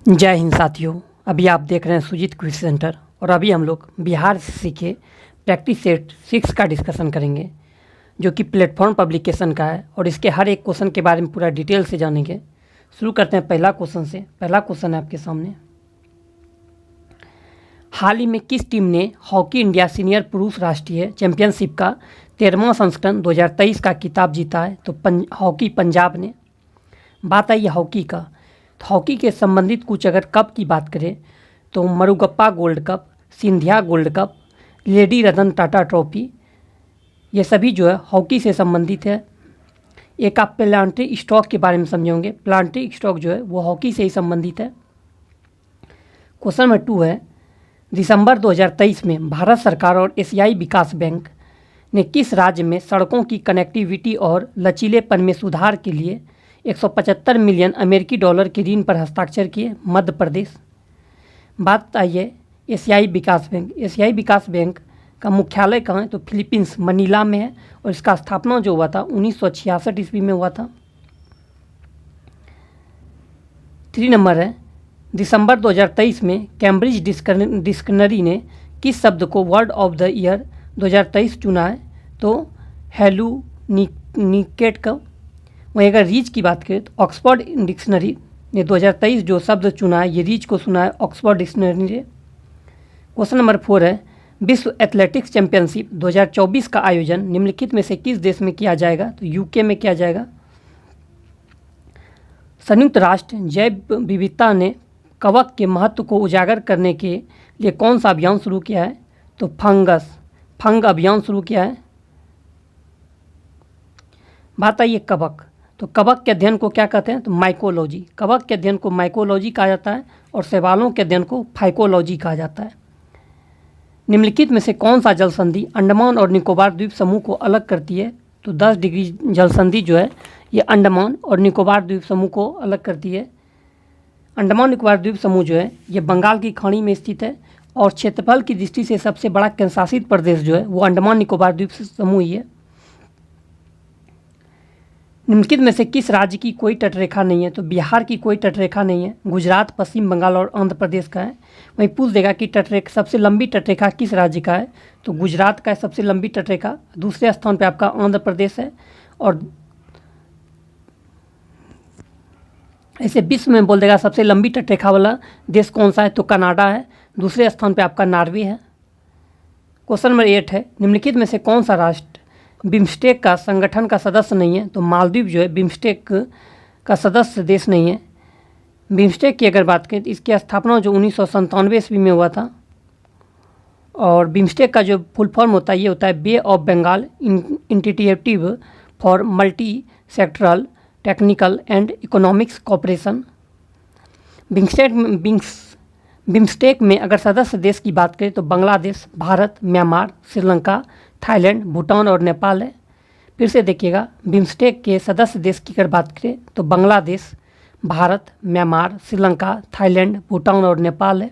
जय हिंद साथियों। अभी आप देख रहे हैं सुजीत क्विज सेंटर और अभी हम लोग बिहार से सीखे प्रैक्टिस सेट 6 का डिस्कशन करेंगे जो कि प्लेटफॉर्म पब्लिकेशन का है और इसके हर एक क्वेश्चन के बारे में पूरा डिटेल से जानेंगे। शुरू करते हैं पहला क्वेश्चन से। पहला क्वेश्चन है आपके सामने, हाल ही में किस टीम ने हॉकी इंडिया सीनियर पुरुष राष्ट्रीय चैंपियनशिप का 13वां संस्करण 2023 का खिताब जीता है? तो हॉकी पंजाब ने। बात आई हॉकी का, तो हॉकी के संबंधित कुछ अगर कप की बात करें तो Murugappa Gold Cup, Scindia Gold Cup, Lady Ratan Tata Trophy, ये सभी जो है हॉकी से संबंधित है। एक आप प्लांटरी स्टॉक के बारे में समझेंगे। प्लांटरी स्टॉक जो है वो हॉकी से ही संबंधित है। क्वेश्चन नंबर 2 है, दिसंबर 2023 में भारत सरकार और एशियाई विकास बैंक ने किस राज्य में सड़कों की कनेक्टिविटी और लचीलेपन में सुधार के लिए 175 मिलियन अमेरिकी डॉलर के ऋण पर हस्ताक्षर किए? मध्य प्रदेश। बात आई है एशियाई विकास बैंक। एशियाई विकास बैंक का मुख्यालय कहाँ है? तो फिलीपींस मनीला में है और इसका स्थापना जो हुआ था 1966 ईस्वी में हुआ था। 3 नंबर है, दिसंबर 2023 में कैम्ब्रिज डिक्शनरी ने किस शब्द को वर्ड ऑफ द ईयर 2023 चुना है? तो हेलुनिकेट का। वहीं अगर रीच की बात करें तो ऑक्सफोर्ड डिक्शनरी ने 2023 जो शब्द चुना है, ये रीच को सुना है ऑक्सफोर्ड डिक्शनरी ने। क्वेश्चन नंबर 4 है, विश्व एथलेटिक्स चैंपियनशिप 2024 का आयोजन निम्नलिखित में से किस देश में किया जाएगा? तो यूके में किया जाएगा। संयुक्त राष्ट्र जैव विविधता ने कवक के महत्व को उजागर करने के लिए कौन सा अभियान शुरू किया है? तो फंग अभियान शुरू किया है। बात आई है कवक, तो कवक के अध्ययन को क्या कहते हैं? तो माइकोलॉजी। कवक के अध्ययन को माइकोलॉजी कहा जाता है और शैवालों के अध्ययन को फाइकोलॉजी कहा जाता है। निम्नलिखित में से कौन सा जल संधि अंडमान और निकोबार द्वीप समूह को अलग करती है? तो 10 डिग्री जल संधि जो है ये अंडमान और निकोबार द्वीप समूह को अलग करती है। अंडमान निकोबार द्वीप समूह जो है ये बंगाल की खाड़ी में स्थित है और क्षेत्रफल की दृष्टि से सबसे बड़ा केंद्रशासित प्रदेश जो है वो अंडमान निकोबार द्वीप समूह ही है। निम्नलिखित में से किस राज्य की कोई तटरेखा नहीं है? तो बिहार की कोई तटरेखा नहीं है। गुजरात, पश्चिम बंगाल और आंध्र प्रदेश का है। वहीं पूछ देगा कि सबसे लंबी तटरेखा किस राज्य का है? तो गुजरात का है सबसे लंबी तटरेखा। दूसरे स्थान पर आपका आंध्र प्रदेश है और ऐसे विश्व में बोल देगा सबसे लंबी तटरेखा वाला देश कौन सा है? तो कनाडा है। दूसरे स्थान पर आपका नॉर्वे है। क्वेश्चन नंबर 8 है, निम्नलिखित में से कौन सा राष्ट्र बिम्स्टेक का संगठन का सदस्य नहीं है? तो मालदीव जो है बिम्स्टेक का सदस्य देश नहीं है। बिम्स्टेक की अगर बात करें तो इसकी स्थापना जो 1997 ईस्वी में हुआ था और बिम्स्टेक का जो फुल फॉर्म होता है ये होता है Bay of Bengal integrative for multi sectoral technical and economics cooperation. BIMSTEC में अगर सदस्य देश की बात करें तो बांग्लादेश, भारत, म्यांमार, श्रीलंका, थाईलैंड, भूटान और नेपाल है। फिर से देखिएगा, बिम्स्टेक के सदस्य देश की अगर बात करें तो बांग्लादेश, भारत, म्यांमार, श्रीलंका, थाईलैंड, भूटान और नेपाल है।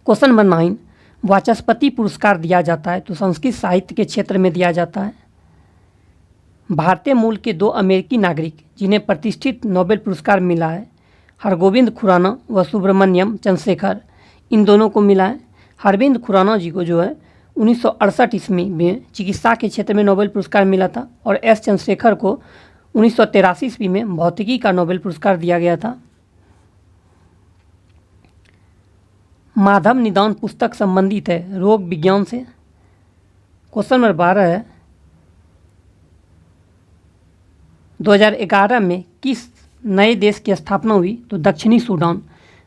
क्वेश्चन नंबर 9, वाचस्पति पुरस्कार दिया जाता है तो संस्कृत साहित्य के क्षेत्र में दिया जाता है। भारतीय मूल के 2 अमेरिकी नागरिक जिन्हें प्रतिष्ठित नोबेल पुरस्कार मिला है, हरगोविंद खुराना व सुब्रमण्यम चंद्रशेखर, इन दोनों को मिला है। हरविंद खुराना जी को जो है 1968 ईस्वी में चिकित्सा के क्षेत्र में नोबेल पुरस्कार मिला था और एस चंद्रशेखर को 1983 ईस्वी में भौतिकी का नोबेल पुरस्कार दिया गया था। माधव निदान पुस्तक संबंधित है रोग विज्ञान से। क्वेश्चन नंबर 12 है, 2011 में किस नए देश की स्थापना हुई? तो दक्षिणी सूडान।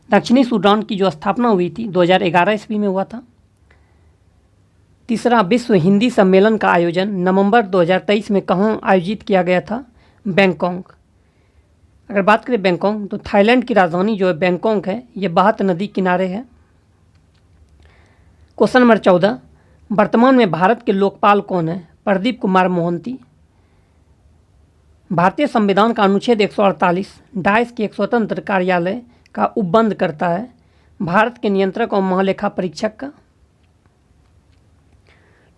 दक्षिणी सूडान की जो स्थापना हुई थी 2011 ईस्वी में हुआ था। तीसरा, विश्व हिंदी सम्मेलन का आयोजन नवंबर 2023 में कहाँ आयोजित किया गया था? बैंकॉक। अगर बात करें बैंकॉक तो थाईलैंड की राजधानी जो है बैंकॉक है, ये बाहत नदी किनारे है। क्वेश्चन नंबर 14, वर्तमान में भारत के लोकपाल कौन है? प्रदीप कुमार मोहंती। भारतीय संविधान का अनुच्छेद 148 डाइस के एक स्वतंत्र कार्यालय का उपबंध करता है भारत के नियंत्रक और महालेखा परीक्षक का।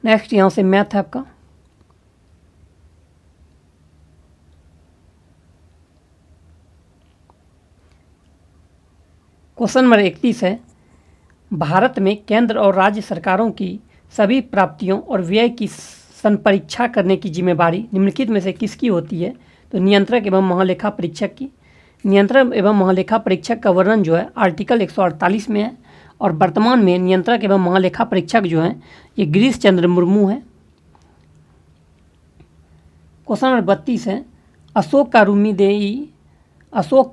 नेक्स्ट यहाँ से मैथ है आपका। क्वेश्चन नंबर 31 है, भारत में केंद्र और राज्य सरकारों की सभी प्राप्तियों और व्यय की संपरीक्षा करने की जिम्मेदारी निम्नलिखित में से किसकी होती है? तो नियंत्रक एवं महालेखा परीक्षक की। नियंत्रक एवं महालेखा परीक्षक का वर्णन जो है आर्टिकल 148 में है और वर्तमान में नियंत्रक एवं महालेखा परीक्षक जो हैं ये गिरीश चंद्र मुर्मू है। क्वेश्चन नंबर 32 है, अशोक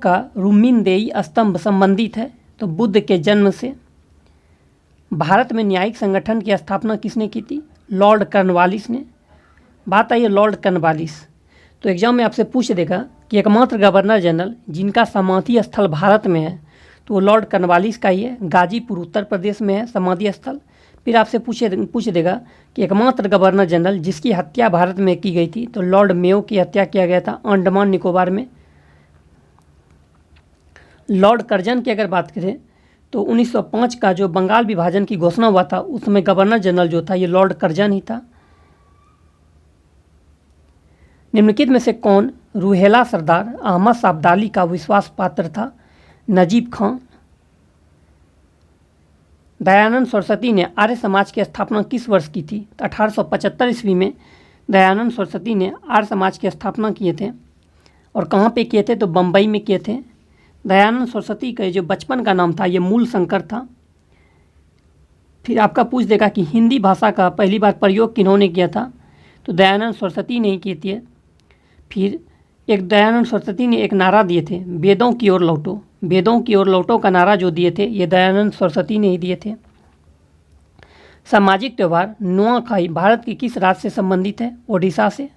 का रुमिनदेई स्तंभ संबंधित है तो बुद्ध के जन्म से। भारत में न्यायिक संगठन की स्थापना किसने की थी? लॉर्ड कॉर्नवालिस ने। बात आई है लॉर्ड कॉर्नवालिस, तो एग्जाम में आपसे पूछ देगा कि एकमात्र गवर्नर जनरल जिनका समाधि स्थल भारत में है तो वो लॉर्ड कॉर्नवालिस का ही है, गाजीपुर उत्तर प्रदेश में है समाधि स्थल। फिर आपसे पूछ देगा कि एकमात्र गवर्नर जनरल जिसकी हत्या भारत में की गई थी तो लॉर्ड मेयो की हत्या किया गया था अंडमान निकोबार में। लॉर्ड कर्जन की अगर बात करें तो 1905 का जो बंगाल विभाजन की घोषणा हुआ था उसमें गवर्नर जनरल जो था ये लॉर्ड कर्जन ही था। निम्नलिखित में से कौन रूहेला सरदार अहमद शाह अब्दाली का विश्वास पात्र था? नजीब खान। दयानंद सरस्वती ने आर्य समाज की स्थापना किस वर्ष की थी? तो 1875 ईस्वी में दयानंद सरस्वती ने आर्य समाज की स्थापना किए थे। और कहाँ पे किए थे? तो बम्बई में किए थे। दयानंद सरस्वती का जो बचपन का नाम था ये मूल शंकर था। फिर आपका पूछ देगा कि हिंदी भाषा का पहली बार प्रयोग किन्होंने किया था? तो दयानंद सरस्वती ने ही किए थे। फिर एक दयानंद सरस्वती ने एक नारा दिए थे, वेदों की ओर लौटो। वेदों की ओर लौटो का नारा जो दिए थे ये दयानंद सरस्वती ने ही दिए थे। सामाजिक त्यौहार नुआखाई भारत के किस राज्य से संबंधित है? ओडिशा से।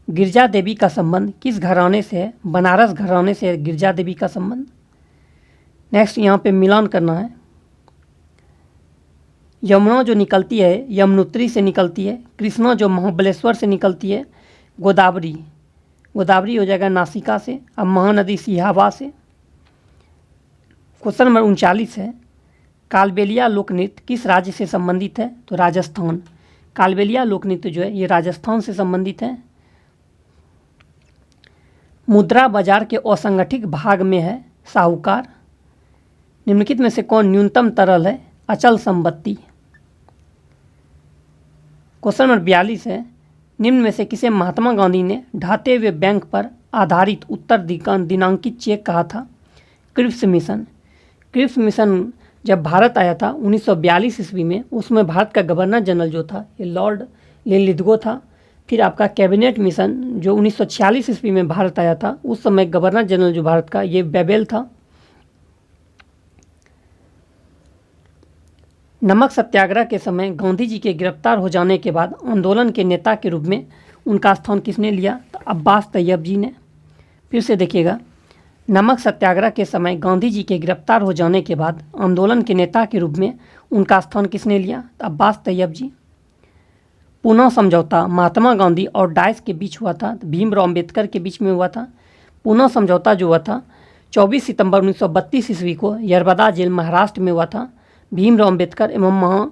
गिरजा देवी का संबंध किस घराने से है? बनारस घराने से है गिरजा देवी का संबंध। नेक्स्ट यहाँ पे मिलान करना है। यमुना जो निकलती है यमुनोत्री से निकलती है, कृष्णा जो महाबलेश्वर से निकलती है, गोदावरी हो जाएगा नासिका से, अब महानदी सिहावा से। क्वेश्चन नंबर 39 है, कालबेलिया लोकनृत्य किस राज्य से संबंधित है? तो राजस्थान। कालबेलिया लोकनृत्य जो है ये राजस्थान से संबंधित है। मुद्रा बाजार के असंगठित भाग में है साहूकार। निम्नलिखित में से कौन न्यूनतम तरल है? अचल संपत्ति। क्वेश्चन नंबर 42 है, निम्न में से किसे महात्मा गांधी ने ढाते हुए बैंक पर आधारित उत्तर दिनांकित चेक कहा था? Cripps mission. क्रिप्स मिशन जब भारत आया था 1942 ईस्वी में, उसमें भारत का गवर्नर जनरल जो था ये लॉर्ड लिनलिथगो था। फिर आपका कैबिनेट मिशन जो 1946 ईस्वी में भारत आया था, उस समय गवर्नर जनरल जो भारत का ये बेबेल था। नमक सत्याग्रह के समय गांधी जी के गिरफ्तार हो जाने के बाद आंदोलन के नेता के रूप में उनका स्थान किसने लिया? तो अब्बास तैयब जी ने। फिर से देखिएगा, नमक सत्याग्रह के समय गांधी जी के गिरफ्तार हो जाने के बाद आंदोलन के नेता के रूप में उनका स्थान किसने लिया? तो अब्बास तैयब जी। पुनः समझौता महात्मा गांधी और डाइस के बीच हुआ था, तो भीमराव अम्बेडकर के बीच में हुआ था। पुनः समझौता जो हुआ था 24 सितंबर 1932 ईस्वी को यरबदा जेल महाराष्ट्र में हुआ था, भीमराव अम्बेडकर एवं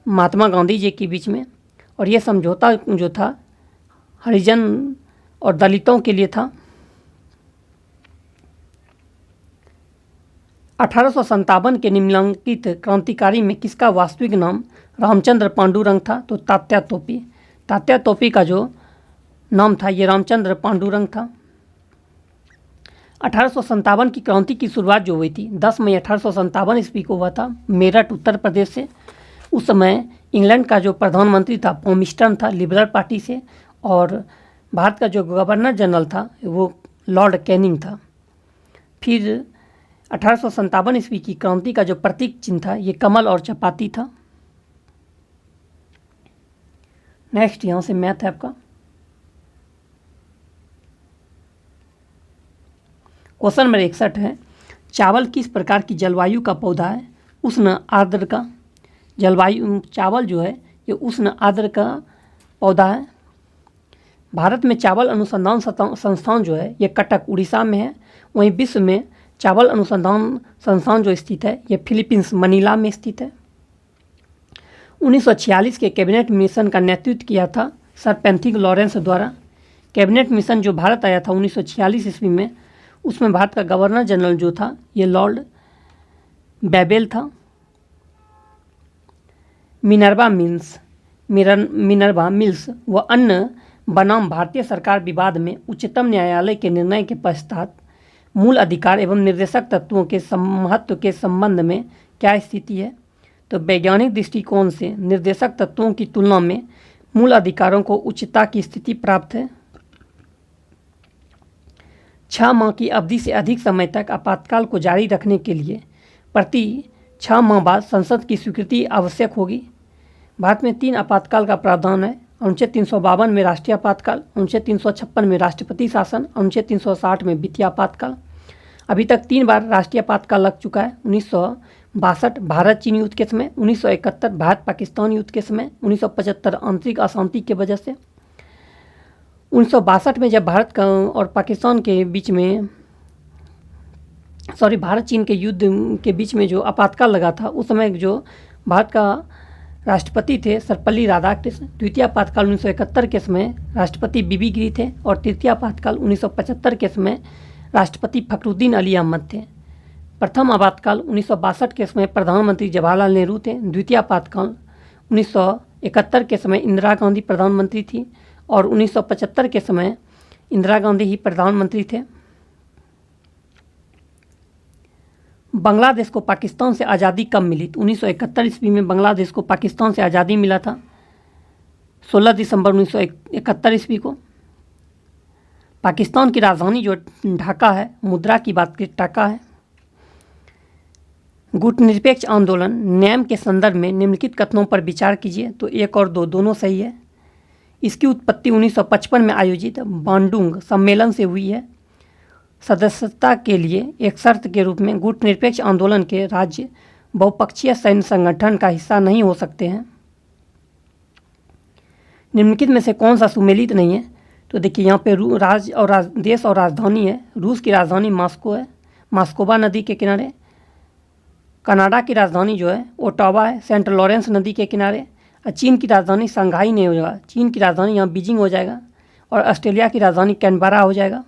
महात्मा गांधी जी के बीच में। और ये समझौता जो था हरिजन और दलितों के लिए था। 1857 के निम्नलिखित क्रांतिकारी में किसका वास्तविक नाम रामचंद्र पांडुरंग था? तो तात्या टोपी। तात्या टोपी का जो नाम था ये रामचंद्र पांडुरंग था। 1857 की क्रांति की शुरुआत जो हुई थी 10 मई 1857 ईस्वी को हुआ था मेरठ उत्तर प्रदेश से। उस समय इंग्लैंड का जो प्रधानमंत्री था पॉमिस्टन था लिबरल पार्टी से, और भारत का जो गवर्नर जनरल था वो लॉर्ड कैनिंग था। फिर 1857 ईस्वी की क्रांति का जो प्रतीक चिन्ह था ये कमल और चपाती था। नेक्स्ट यहाँ से मैथ है आपका। क्वेश्चन नंबर 61 है, चावल किस प्रकार की जलवायु का पौधा है? उष्ण आर्द्र का। जलवायु चावल जो है ये उष्ण आर्द्र का पौधा है। भारत में चावल अनुसंधान संस्थान जो है ये कटक उड़ीसा में है। वहीं विश्व में चावल अनुसंधान संस्थान जो स्थित है ये फिलीपींस मनीला में स्थित है। 1946 के कैबिनेट मिशन का नेतृत्व किया था सर पेंथिक लॉरेंस द्वारा। कैबिनेट मिशन जो भारत आया था 1946 ईस्वी में, उसमें भारत का गवर्नर जनरल जो था ये लॉर्ड बेबेल था। मिनर्वा मिल्स व अन्य बनाम भारतीय सरकार विवाद में उच्चतम न्यायालय के निर्णय के पश्चात मूल अधिकार एवं निर्देशक तत्वों के महत्व के संबंध में क्या स्थिति है? तो वैज्ञानिक दृष्टिकोण से निर्देशक तत्वों की तुलना में मूल अधिकारों को उच्चता की स्थिति प्राप्त है। 6 माह की अवधि से अधिक समय तक आपातकाल को जारी रखने के लिए प्रति 6 माह बाद संसद की स्वीकृति आवश्यक होगी। भारत में 3 आपातकाल का प्रावधान है। अनुच्छेद 352 में राष्ट्रीय आपातकाल, अनुच्छेद 356 में राष्ट्रपति शासन, अनुच्छेद 360 में वित्तीय आपातकाल। अभी तक 3 बार राष्ट्रीय आपातकाल लग चुका है। 1962 भारत चीन युद्ध के समय, 1971 भारत पाकिस्तान युद्ध के समय, 1975 आंतरिक अशांति के वजह से। 1962 में जब भारत का और पाकिस्तान के बीच में भारत चीन के युद्ध के बीच में जो आपातकाल लगा था, उस समय जो भारत का राष्ट्रपति थे सर्वपल्ली राधाकृष्ण। द्वितीय आपातकाल 1971 के समय राष्ट्रपति बीबी गिरी थे और तृतीय आपातकाल 1975 के समय राष्ट्रपति फखरुद्दीन अली अहमद थे। प्रथम आपातकाल 1962 के समय प्रधानमंत्री जवाहरलाल नेहरू थे। द्वितीय आपातकाल 1971 के समय इंदिरा गांधी प्रधानमंत्री थी और 1975 के समय इंदिरा गांधी ही प्रधानमंत्री थे। बांग्लादेश को पाकिस्तान से आज़ादी कब मिली? 1971 ईस्वी में बांग्लादेश को पाकिस्तान से आज़ादी मिला था, 16 दिसंबर 1971 ईस्वी को। पाकिस्तान की राजधानी जो ढाका है, मुद्रा की बात करें टाका है। गुटनिरपेक्ष आंदोलन नेम के संदर्भ में निम्नलिखित कथनों पर विचार कीजिए। तो 1 और 2 दोनों सही है। इसकी उत्पत्ति 1955 में आयोजित बांडुंग सम्मेलन से हुई है। सदस्यता के लिए एक शर्त के रूप में गुटनिरपेक्ष आंदोलन के राज्य बहुपक्षीय सैन्य संगठन का हिस्सा नहीं हो सकते हैं। निम्नलिखित में से कौन सा सुमेलित नहीं है? तो देखिए यहाँ पे देश और राजधानी है। रूस की राजधानी मॉस्को है, मॉस्कोवा नदी के किनारे। कनाडा की राजधानी जो है ओटावा है, सेंट लॉरेंस नदी के किनारे। और चीन की राजधानी शंघाई नहीं हो जाएगा, चीन की राजधानी यहाँ बीजिंग हो जाएगा। और ऑस्ट्रेलिया की राजधानी कैनबरा हो जाएगा।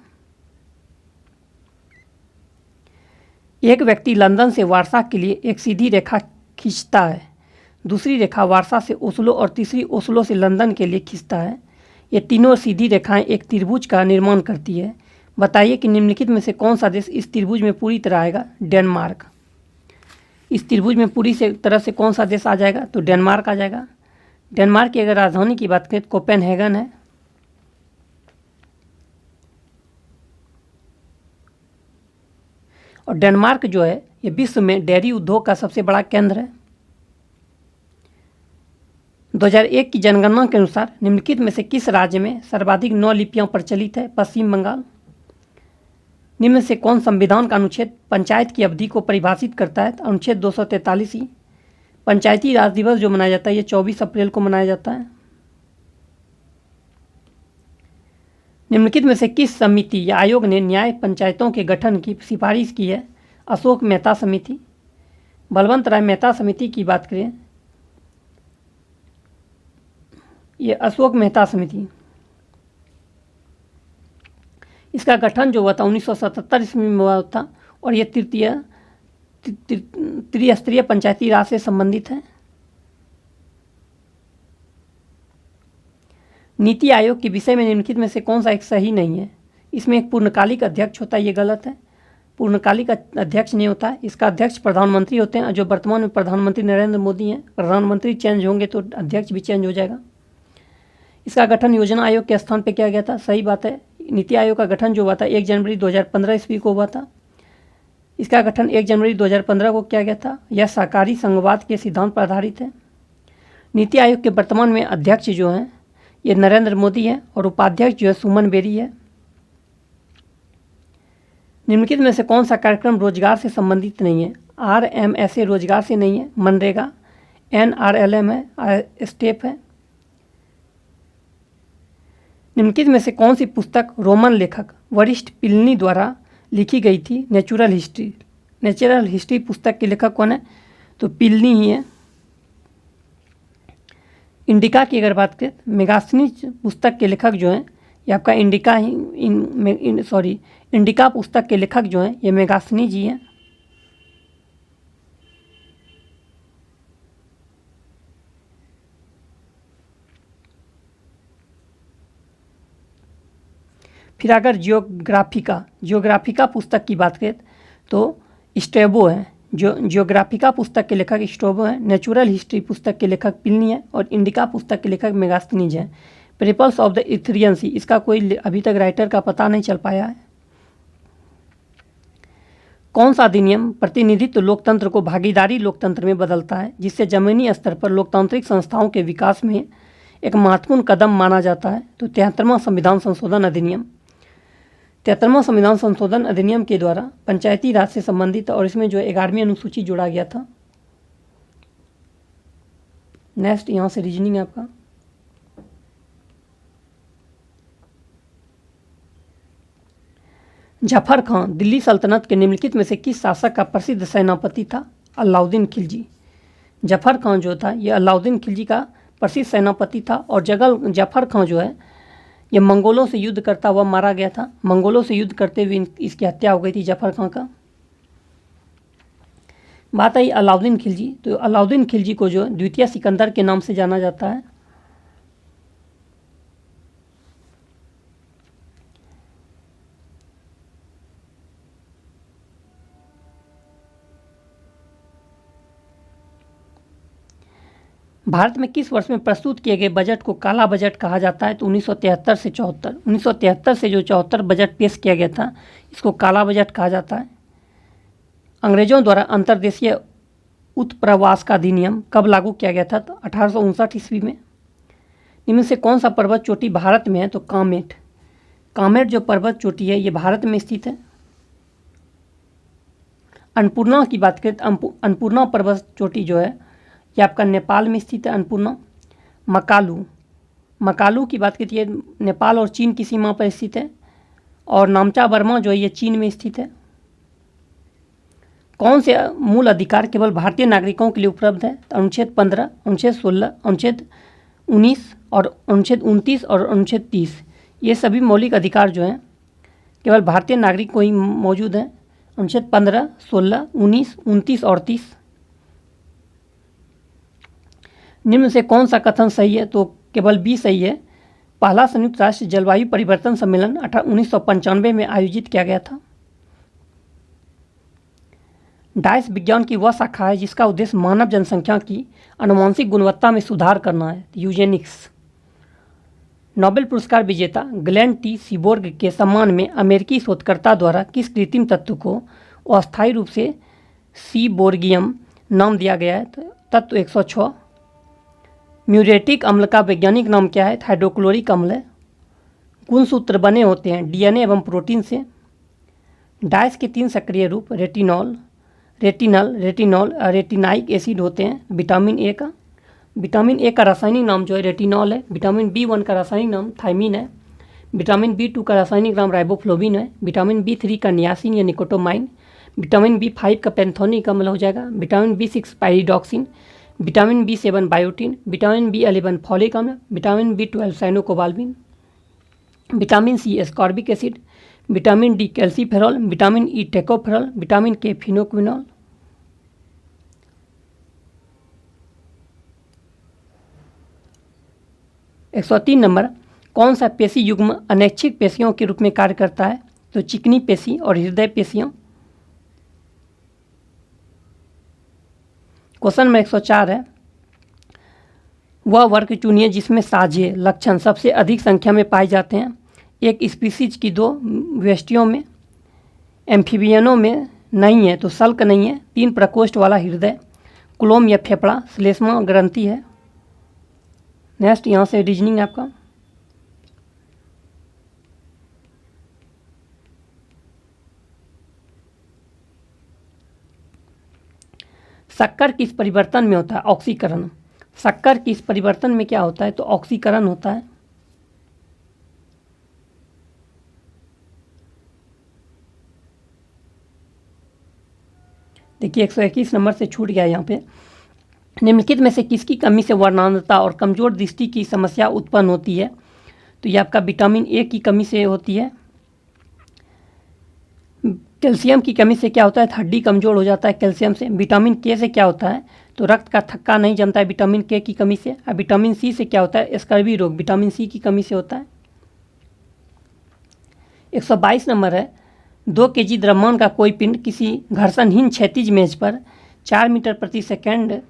एक व्यक्ति लंदन से वार्सा के लिए एक सीधी रेखा खींचता है, दूसरी रेखा वार्सा से ओस्लो और तीसरी ओस्लो से लंदन के लिए खींचता है। ये तीनों सीधी रेखाएं एक त्रिभुज का निर्माण करती है। बताइए कि निम्नलिखित में से कौन सा देश इस त्रिभुज में पूरी तरह आएगा? डेनमार्क। इस त्रिभुज में पूरी तरह से कौन सा देश आ जाएगा? तो डेनमार्क आ जाएगा। डेनमार्क की अगर राजधानी की बात करें तो कोपेनहेगन है। और डेनमार्क जो है ये विश्व में डेयरी उद्योग का सबसे बड़ा केंद्र है। 2001 की जनगणना के अनुसार निम्नलिखित में से किस राज्य में सर्वाधिक 9 लिपियां प्रचलित है? पश्चिम बंगाल। निम्न में से कौन संविधान का अनुच्छेद पंचायत की अवधि को परिभाषित करता है? अनुच्छेद 243 ही। पंचायती राज दिवस जो मनाया जाता है ये 24 अप्रैल को मनाया जाता है। निम्नलिखित में से किस समिति या आयोग ने न्याय पंचायतों के गठन की सिफारिश की है? अशोक मेहता समिति। बलवंत राय मेहता समिति की बात करें, ये अशोक मेहता समिति, इसका गठन जो हुआ था 1977 ईस्वी में हुआ था और ये त्रिस्तरीय पंचायती राज से संबंधित है। नीति आयोग के विषय में निम्नलिखित में से कौन सा एक सही नहीं है? इसमें एक पूर्णकालिक अध्यक्ष होता है, ये गलत है। पूर्णकालिक अध्यक्ष नहीं होता है, इसका अध्यक्ष प्रधानमंत्री होते हैं। जो वर्तमान में प्रधानमंत्री नरेंद्र मोदी हैं, प्रधानमंत्री चेंज होंगे तो अध्यक्ष भी चेंज हो जाएगा। इसका गठन योजना आयोग के स्थान पर किया गया था, सही बात है। नीति आयोग का गठन जो हुआ था 1 जनवरी 2015 ईस्वी को हुआ था। इसका गठन 1 जनवरी 2015 को किया गया था। यह सहकारी संघवाद के सिद्धांत पर आधारित है। नीति आयोग के वर्तमान में अध्यक्ष जो हैं ये नरेंद्र मोदी है और उपाध्यक्ष जो है सुमन बेरी है। निम्नलिखित में से कौन सा कार्यक्रम रोजगार से संबंधित नहीं है? RMSA रोजगार से नहीं है, मनरेगा, NRLM है, स्टेप है। निम्नलिखित में से कौन सी पुस्तक रोमन लेखक वरिष्ठ प्लिनी द्वारा लिखी गई थी? नेचुरल हिस्ट्री पुस्तक के लेखक कौन है? तो प्लिनी ही है। इंडिका की अगर बात करें, मेगास्थनीज पुस्तक के लेखक जो हैं ये आपका इंडिका पुस्तक के लेखक जो हैं ये मेगास्थनीज ही हैं। फिर अगर जियोग्राफिका पुस्तक की बात करें तो स्ट्रैबो है, जो जियोग्राफिका पुस्तक के लेखक स्ट्रैबो हैं। नेचुरल हिस्ट्री पुस्तक के लेखक प्लिनी है और इंडिका पुस्तक के लेखक मेगास्थनीज है। पेरिप्लस ऑफ द इथेरियन सी, इसका कोई अभी तक राइटर का पता नहीं चल पाया है। कौन सा अधिनियम प्रतिनिधित्व लोकतंत्र को भागीदारी लोकतंत्र में बदलता है, जिससे जमीनी स्तर पर लोकतांत्रिक संस्थाओं के विकास में एक महत्वपूर्ण कदम माना जाता है? तो 73वां संविधान संशोधन अधिनियम। 73वां संविधान संशोधन अधिनियम के द्वारा पंचायती राज से संबंधित और इसमें जो 11वीं अनुसूची जोड़ा गया था। नेक्स्ट यहाँ से रीजनिंग है आपका। जफर खान दिल्ली सल्तनत के निम्नलिखित में से किस शासक का प्रसिद्ध सेनापति था? अलाउद्दीन खिलजी। जफर खान जो था ये अलाउद्दीन खिलजी का प्रसिद्ध सेनापति था और जफर खान जो है ये मंगोलों से युद्ध करता हुआ मारा गया था। मंगोलों से युद्ध करते हुए इसकी हत्या हो गई थी जफर खान का। बात आई अलाउद्दीन खिलजी, तो अलाउद्दीन खिलजी को जो द्वितीय सिकंदर के नाम से जाना जाता है। भारत में किस वर्ष में प्रस्तुत किए गए बजट को काला बजट कहा जाता है? तो 1973 से 74। 1973 से जो 74 बजट पेश किया गया था इसको काला बजट कहा जाता है। अंग्रेजों द्वारा अंतर्देशीय उत्प्रवास का अधिनियम कब लागू किया गया था? तो 1859 ईस्वी में। इनमें से कौन सा पर्वत चोटी भारत में है? तो कामेट। कामेट जो पर्वत चोटी है ये भारत में स्थित है। अन्नपूर्णा की बात करें तो अन्नपूर्णा पर्वत चोटी जो है ये आपका नेपाल में स्थित है। अन्नपूर्णा। मकालू की बात करती है नेपाल और चीन की सीमा पर स्थित है। और नामचा बर्मा जो है ये चीन में स्थित है। कौन से मूल अधिकार केवल भारतीय नागरिकों के लिए उपलब्ध है? तो अनुच्छेद 15, अनुच्छेद 16, अनुच्छेद 19 और अनुच्छेद 29 और अनुच्छेद 30, ये सभी मौलिक अधिकार जो हैं केवल भारतीय नागरिक को ही मौजूद हैं। अनुच्छेद 15, 16, 19, 29 और 30। निम्न से कौन सा कथन सही है? तो केवल बी सही है। पहला संयुक्त राष्ट्र जलवायु परिवर्तन सम्मेलन 1995 में आयोजित किया गया था। डाइस विज्ञान की वह शाखा है जिसका उद्देश्य मानव जनसंख्या की आनुवंशिक गुणवत्ता में सुधार करना है। यूजेनिक्स। नोबेल पुरस्कार विजेता ग्लेन टी सीबोर्ग के सम्मान में अमेरिकी शोधकर्ता द्वारा किस कृत्रिम तत्व को अस्थायी रूप से सीबोर्गियम नाम दिया गया है? तो तत्व 106। म्यूरेटिक अम्ल का वैज्ञानिक नाम क्या है? हाइड्रोक्लोरिक अम्ल है। गुणसूत्र बने होते हैं डीएनए एवं प्रोटीन से। डाइस के 3 सक्रिय रूप रेटिनॉल, रेटिनॉल और रेटिनाइक एसिड होते हैं। विटामिन ए का रासायनिक नाम जो है रेटिनॉल है। विटामिन B1 का रासायनिक नाम थायमिन है। विटामिन B2 का रासायनिक नाम राइबोफ्लोविन है। विटामिन B3 का नियासिन या निकोटोमाइन। विटामिन B5 का पैंथोनिक अम्ल हो जाएगा। Vitamin B6 pyridoxine. Vitamin B7 biotin. Vitamin B11 folic अम्ल। Vitamin B12 cyanocobalamin. Vitamin C ascorbic acid. Vitamin D calciferol. Vitamin E tocopherol. Vitamin K phylloquinone. एक 103 number, कौन सा पेशी युग्म अनैच्छिक पेशियों के रूप में कार्य करता है? तो चिकनी पेशी और हृदय पेशियां। क्वेश्चन नंबर 104 है, वह वर्ग चुनिए जिसमें साझे लक्षण सबसे अधिक संख्या में पाए जाते हैं। एक स्पीसीज की 2 वेस्टियों में, एम्फीबियनों में नहीं है तो सल्क नहीं है। 3 प्रकोष्ठ वाला हृदय, क्लोम या फेफड़ा, श्लेष्मा ग्रंथि है। नेक्स्ट यहाँ से रीजनिंग आपका। शक्कर किस परिवर्तन में होता है? ऑक्सीकरण। शक्कर किस परिवर्तन में क्या होता है? तो ऑक्सीकरण होता है। देखिए 121 नंबर से छूट गया यहाँ पे। निम्नलिखित में से किसकी कमी से वर्णांधता और कमजोर दृष्टि की समस्या उत्पन्न होती है? तो ये आपका विटामिन ए की कमी से होती है। कैल्शियम की कमी से क्या होता है? हड्डी कमजोर हो जाता है कैल्शियम से। विटामिन के से क्या होता है? तो रक्त का थक्का नहीं जमता है विटामिन के की कमी से। और विटामिन सी से क्या होता है? स्कर्वी रोग विटामिन सी की कमी से होता है। 122 नंबर है, 2 kg द्रव्यमान का कोई पिंड किसी घर्षणहीन क्षैतिज मेज पर 4 मीटर प्रति सेकंड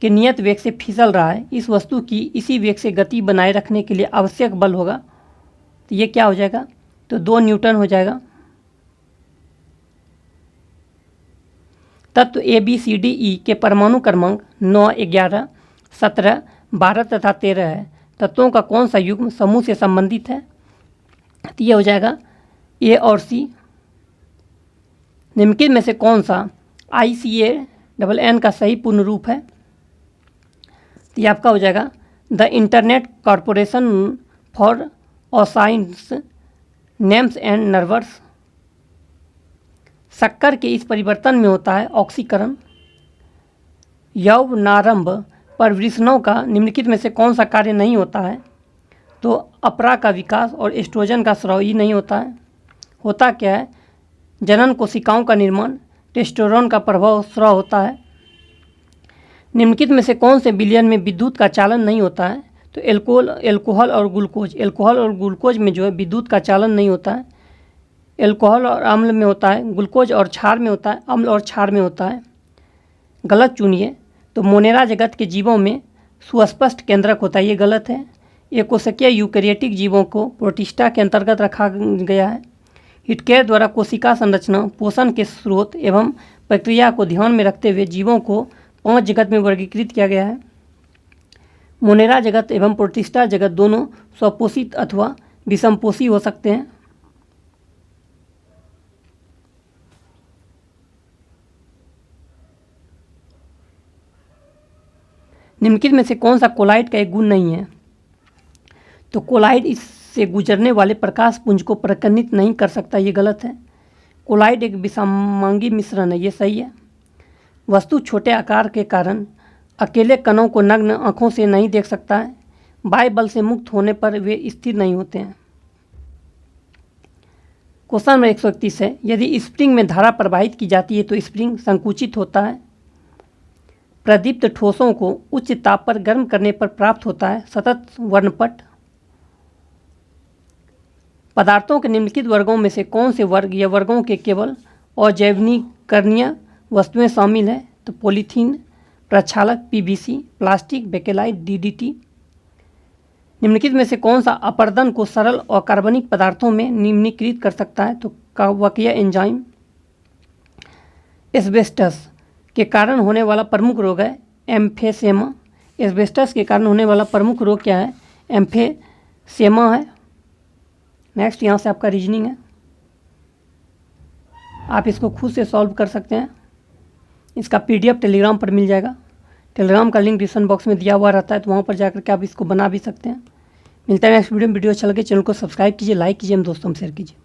के नियत वेग से फिसल रहा है। इस वस्तु की इसी वेग से गति बनाए रखने के लिए आवश्यक बल होगा, तो ये क्या हो जाएगा, तो 2 न्यूटन हो जाएगा। तत्व A B C D E के परमाणु क्रमांक 9, 11, 17, 12 तथा 13 है। तत्वों का कौन सा युग्म समूह से संबंधित है, तो ये हो जाएगा ए और सी। निम्नलिखित में से कौन सा ICANN का सही पूर्ण रूप है, तो ये आपका हो जाएगा the Internet Corporation for Assigned Names and Numbers. शक्कर के इस परिवर्तन में होता है ऑक्सीकरण। यौवनारंभ पर वृषणों का निम्नलिखित में से कौन सा कार्य नहीं होता है, तो अपरा का विकास और एस्ट्रोजन का स्राव ही नहीं होता है। होता क्या है, जनन कोशिकाओं का निर्माण, टेस्टोस्टेरोन का प्रभाव स्राव होता है। निम्नलिखित में से कौन से विलयन में विद्युत का चालन नहीं होता है, तो एल्कोहल और ग्लूकोज। एल्कोहल और ग्लूकोज में जो है विद्युत का चालन नहीं होता है। एल्कोहल और अम्ल में होता है, ग्लूकोज और क्षार में होता है, अम्ल और क्षार में होता है। गलत चुनिए, तो मोनेरा जगत के जीवों में सुस्पष्ट केंद्रक होता है, ये गलत है। एकोशकीय यूकैरियोटिक जीवों को प्रोटिस्टा के अंतर्गत रखा गया है। हिटकेयर द्वारा कोशिका संरचना, पोषण के स्रोत एवं प्रक्रिया को ध्यान में रखते हुए जीवों को 5 जगत में वर्गीकृत किया गया है। मोनेरा जगत एवं प्रोटिस्टा जगत दोनों स्वपोषित अथवा विषमपोषी हो सकते हैं। निम्नलिखित में से कौन सा कोलाइड का एक गुण नहीं है, तो कोलाइड इससे गुजरने वाले प्रकाश पुंज को प्रकर्णित नहीं कर सकता, ये गलत है। कोलाइड एक विषमांगी मिश्रण है, ये सही है। वस्तु छोटे आकार के कारण अकेले कणों को नग्न आँखों से नहीं देख सकता है। बाह्य बल से मुक्त होने पर वे स्थिर नहीं होते हैं। क्वेश्चन नंबर 131 है, यदि स्प्रिंग में धारा प्रवाहित की जाती है तो स्प्रिंग संकुचित होता है। प्रदीप्त ठोसों को उच्च ताप पर गर्म करने पर प्राप्त होता है सतत वर्णपट। पदार्थों के निम्नलिखित वर्गों में से कौन से वर्ग या वर्गों के केवल अजैवनीकरणीय वस्तुएं शामिल हैं, तो पॉलीथीन, प्रक्षालक, PVC, प्लास्टिक, बेकेलाइट, DDT। निम्नलिखित में से कौन सा अपर्दन को सरल और कार्बनिक पदार्थों में निम्नीकृत कर सकता है, तो काव्यकीय एंजाइम। एस्बेस्टस के कारण होने वाला प्रमुख रोग है एम्फेसेमा। एस्बेस्टस के कारण होने वाला प्रमुख रोग क्या है, एम्फेसेमा है। नेक्स्ट यहाँ से आपका रीजनिंग है, आप इसको खुद से सॉल्व कर सकते हैं। इसका PDF टेलीग्राम पर मिल जाएगा। टेलीग्राम का लिंक डिस्क्रिप्शन बॉक्स में दिया हुआ रहता है, तो वहाँ पर जाकर के आप इसको बना भी सकते हैं। मिलता है नेक्स्ट वीडियो में। वीडियो अच्छा लगे चैनल को सब्सक्राइब कीजिए, लाइक कीजिए, दोस्तों में शेयर कीजिए।